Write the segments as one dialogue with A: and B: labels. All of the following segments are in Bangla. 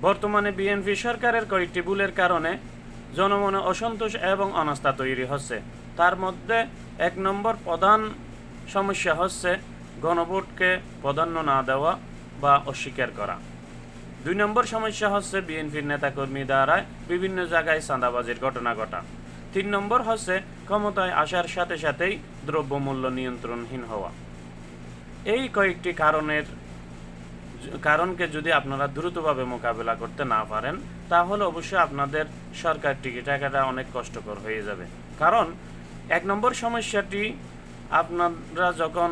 A: বর্তমানে বিএনপি সরকারের কয়েকটি ভুলের কারণে জনমনে অসন্তোষ এবং অনাস্থা তৈরি হচ্ছে। তার মধ্যে 1 নম্বর প্রধান সমস্যা হচ্ছে গণভোটকে প্রাধান্য না দেওয়া বা অস্বীকার করা। 2 নম্বর সমস্যা হচ্ছে বিএনপির নেতাকর্মী দ্বারা বিভিন্ন জায়গায় চাঁদাবাজির ঘটনা ঘটা। 3 নম্বর হচ্ছে ক্ষমতায় আসার সাথে সাথেই দ্রব্যমূল্য নিয়ন্ত্রণহীন হওয়া। এই কয়েকটি কারণকে যদি আপনারা দ্রুতভাবে মোকাবেলা করতে না পারেন, তাহলে অবশ্যই আপনাদের সরকার টিকে থাকাটা অনেক কষ্টকর হয়ে যাবে। কারণ 1 নম্বর সমস্যাটি, আপনারা যখন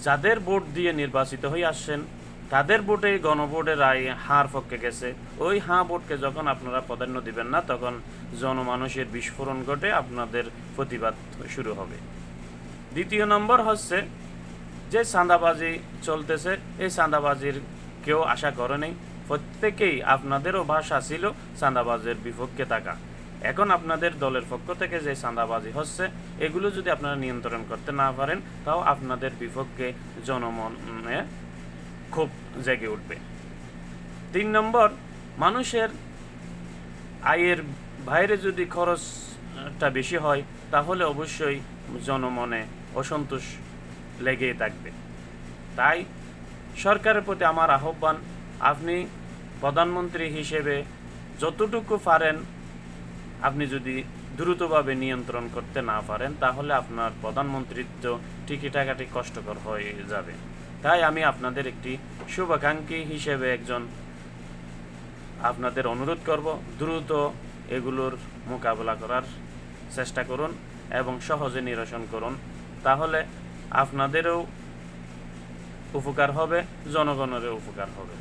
A: যাদের ভোট দিয়ে নির্বাচিত হয়ে আসছেন তাদের ভোটে গণভোটের রায় হার পক্ষে গেছে, ওই ভোটকে যখন আপনারা প্রাধান্য দিবেন না, তখন জনমানুষের বিস্ফোরণ ঘটে আপনাদের প্রতিবাদ শুরু হবে। 2 নম্বর হচ্ছে যে চাঁদাবাজি চলতেছে, এই চাঁদাবাজির কেউ আশা করে নেই। প্রত্যেকেই, আপনাদেরও ভাষা ছিল চাঁদাবাজের বিপক্ষে থাকা। এখন আপনাদের দলের পক্ষ থেকে যে চাঁদাবাজি হচ্ছে, এগুলো যদি আপনারা নিয়ন্ত্রণ করতে না পারেন, তাও আপনাদের বিপক্ষে জনমনে খুব জেগে উঠবে। 3 নম্বর, মানুষের আয়ের বাইরে যদি খরচটা বেশি হয়, তাহলে অবশ্যই জনমনে অসন্তোষ লেগেই থাকবে। তাই সরকারের প্রতি আমার আহ্বান, আপনি প্রধানমন্ত্রী হিসেবে যতটুকু পারেন, আপনি যদি দ্রুতভাবে নিয়ন্ত্রণ করতে না পারেন, তাহলে আপনার প্রধানমন্ত্রিত্ব টিকে থাকাটি কষ্টকর হয়ে যাবে। তাই আমি আপনাদের একটি শুভাকাঙ্ক্ষী হিসেবে আপনাদের অনুরোধ করব, দ্রুত এগুলোর মোকাবেলা করার চেষ্টা করুন এবং সহজে নিরসন করুন। তাহলে আপনাদেরও উপকার হবে, জনগণেরও উপকার হবে।